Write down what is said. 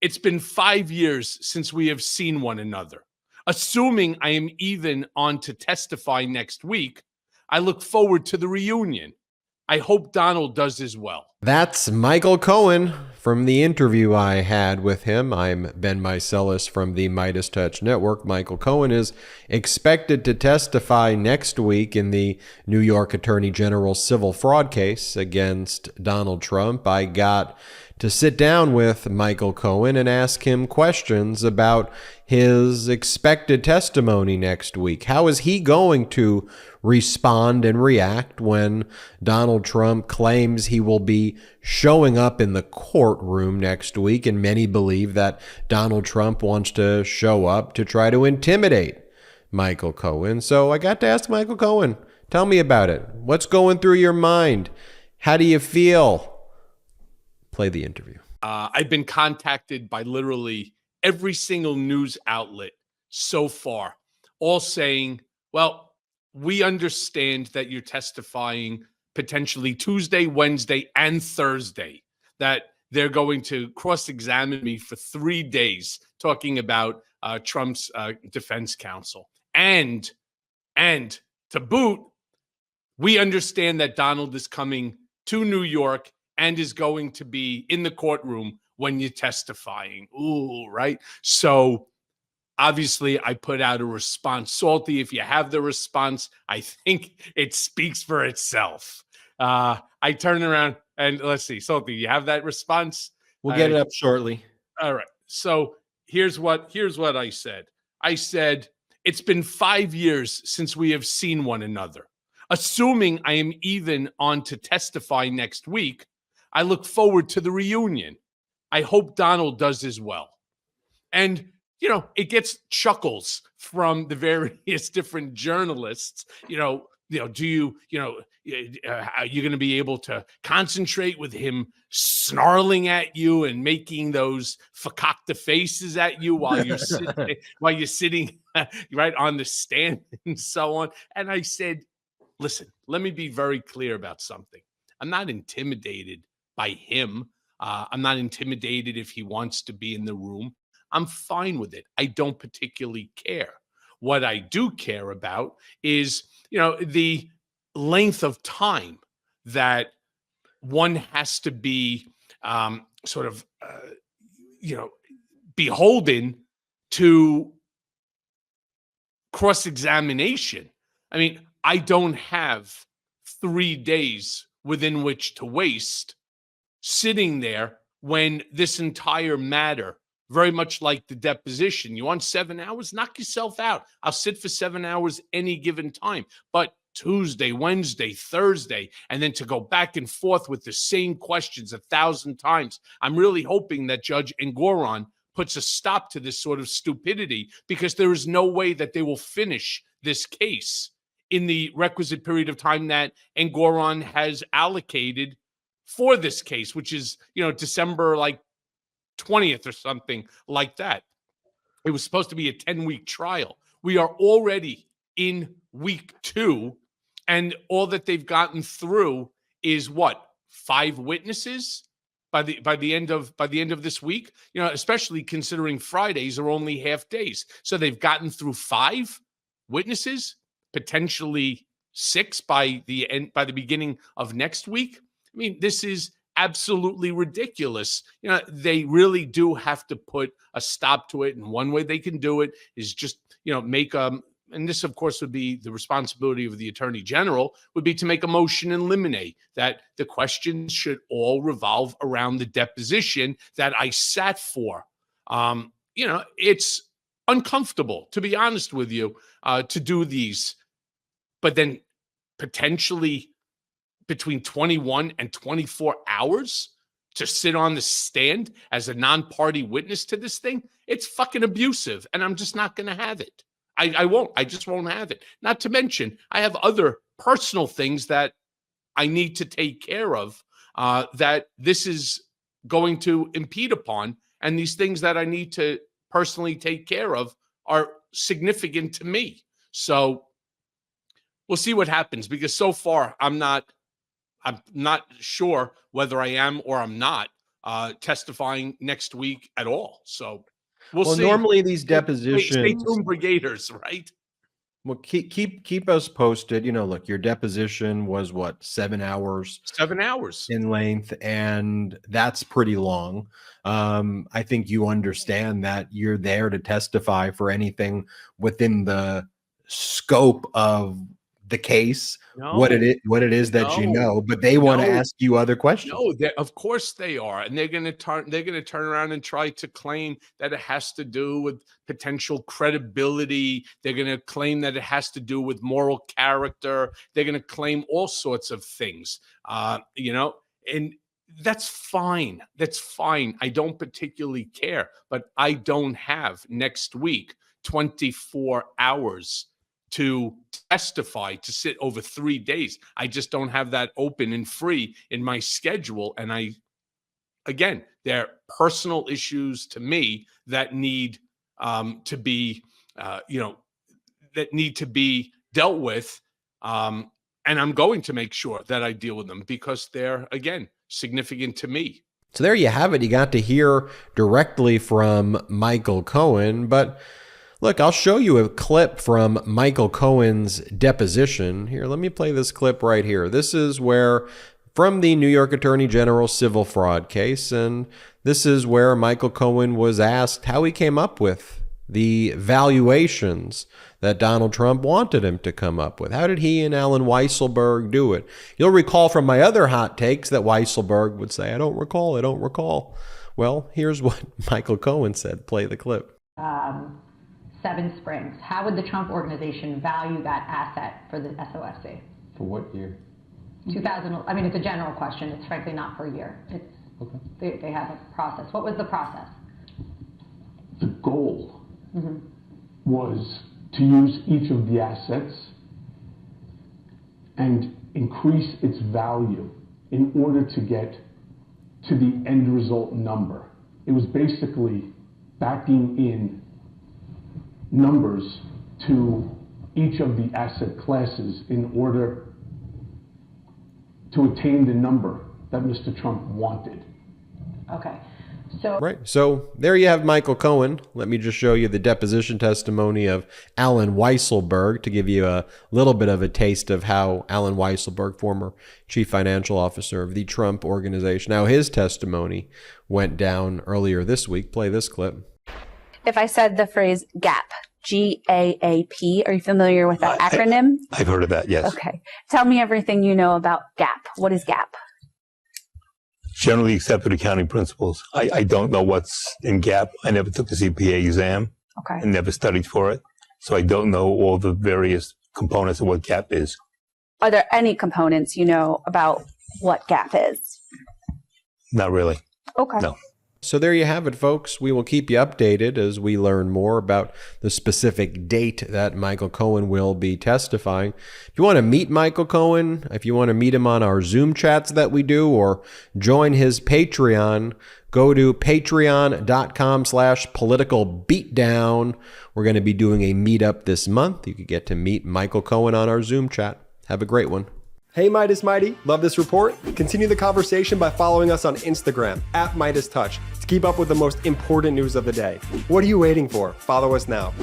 It's been 5 years since we have seen one another. Assuming I am even on to testify next week, I look forward to the reunion. I hope Donald does as well. That's Michael Cohen from the interview I had with him. I'm Ben Meiselas from the MeidasTouch Network. Michael Cohen is expected to testify next week in the New York Attorney General's civil fraud case against Donald Trump. I got to sit down with Michael Cohen and ask him questions about his expected testimony next week. How is he going to respond and react when Donald Trump claims he will be showing up in the courtroom next week? And many believe that Donald Trump wants to show up to try to intimidate Michael Cohen. So I got to ask Michael Cohen, tell me about it. What's going through your mind? How do you feel? Play the interview. I've been contacted by literally every single news outlet so far, all saying, well, we understand that you're testifying potentially Tuesday, Wednesday, and Thursday, that they're going to cross-examine me for 3 days talking about Trump's defense counsel. And to boot, we understand that Donald is coming to New York and is going to be in the courtroom when you're testifying. Ooh, right? So obviously I put out a response. Salty, if you have the response, I think it speaks for itself. I turn around and let's see. Salty, you have that response? We'll get it up shortly. All right. So here's what I said. I said, it's been 5 years since we have seen one another. Assuming I am even on to testify next week, I look forward to the reunion. I hope Donald does as well. And, you know, it gets chuckles from the various different journalists. Are you going to be able to concentrate with him snarling at you and making those fakakta faces at you while you're sitting right on the stand and so on? And I said, listen, let me be very clear about something. I'm not intimidated by him. I'm not intimidated if he wants to be in the room. I'm fine with it. I don't particularly care. What I do care about is, the length of time that one has to be beholden to cross-examination. I mean, I don't have 3 days within which to waste sitting there when this entire matter, very much like the deposition, you want 7 hours, knock yourself out. I'll sit for 7 hours any given time. But Tuesday, Wednesday, Thursday, and then to go back and forth with the same questions 1,000 times. I'm really hoping that Judge Engoron puts a stop to this sort of stupidity, because there is no way that they will finish this case in the requisite period of time that Engoron has allocated for this case, which is, December 20th or something like that. It was supposed to be a 10-week trial. We are already in week 2, and all that they've gotten through is what? 5 witnesses by the end of this week, especially considering Fridays are only half days. So they've gotten through 5 witnesses, potentially 6 by the beginning of next week. I mean, this is absolutely ridiculous. They really do have to put a stop to it. And one way they can do it is just, make and this, of course, would be the responsibility of the Attorney General, would be to make a motion in limine that the questions should all revolve around the deposition that I sat for. It's uncomfortable, to be honest with you, to do these, but then potentially between 21 and 24 hours to sit on the stand as a non-party witness to this thing, it's fucking abusive, and I'm just not going to have it. I just won't have it. Not to mention, I have other personal things that I need to take care of that this is going to impede upon, and these things that I need to personally take care of are significant to me. So we'll see what happens, because so far I'm not sure whether I am or I'm not testifying next week at all. So we'll Well, see. normally these Stay depositions. tuned, brigaders, right? Well, keep us posted. Look, your deposition was what, 7 hours 7 hours. in length, and that's pretty long. I think you understand that you're there to testify for anything within the scope of the case, what it is that you know, but they want to ask you other questions. No, of course they are, and they're going to turn around and try to claim that it has to do with potential credibility. They're going to claim that it has to do with moral character. They're going to claim all sorts of things, and that's fine. That's fine. I don't particularly care, but I don't have next week 24 hours to testify, to sit over 3 days. I just don't have that open and free in my schedule. And again, they're personal issues to me that need to be, that need to be dealt with. And I'm going to make sure that I deal with them because they're, again, significant to me. So there you have it. You got to hear directly from Michael Cohen, but look, I'll show you a clip from Michael Cohen's deposition. Here, let me play this clip right here. This is from the New York Attorney General civil fraud case, and this is where Michael Cohen was asked how he came up with the valuations that Donald Trump wanted him to come up with. How did he and Alan Weisselberg do it? You'll recall from my other hot takes that Weisselberg would say, I don't recall. Well, here's what Michael Cohen said. Play the clip. Seven Springs. How would the Trump organization value that asset for the SOFC? For what year? 2000. I mean, it's a general question. It's frankly not per year. It's okay. They have a process. What was the process? The goal was to use each of the assets and increase its value in order to get to the end result number. It was basically backing in numbers to each of the asset classes in order to attain the number that Mr. Trump wanted. Okay. So there you have Michael Cohen. Let me just show you the deposition testimony of Alan Weisselberg to give you a little bit of a taste of how Alan Weisselberg, former chief financial officer of the Trump organization, how his testimony went down earlier this week. Play this clip. If I said the phrase GAP, G-A-A-P, are you familiar with that acronym? I've heard of that, yes. Okay. Tell me everything you know about GAP. What is GAP? Generally accepted accounting principles. I don't know what's in GAP. I never took the CPA exam. Okay. And never studied for it. So I don't know all the various components of what GAP is. Are there any components you know about what GAP is? Not really. Okay. No. So there you have it, folks. We will keep you updated as we learn more about the specific date that Michael Cohen will be testifying. If you want to meet Michael Cohen, if you want to meet him on our Zoom chats that we do, or join his Patreon, go to patreon.com/politicalbeatdown. We're going to be doing a meetup this month. You could get to meet Michael Cohen on our Zoom chat. Have a great one. Hey Midas Mighty, love this report? Continue the conversation by following us on Instagram @MeidasTouch to keep up with the most important news of the day. What are you waiting for? Follow us now.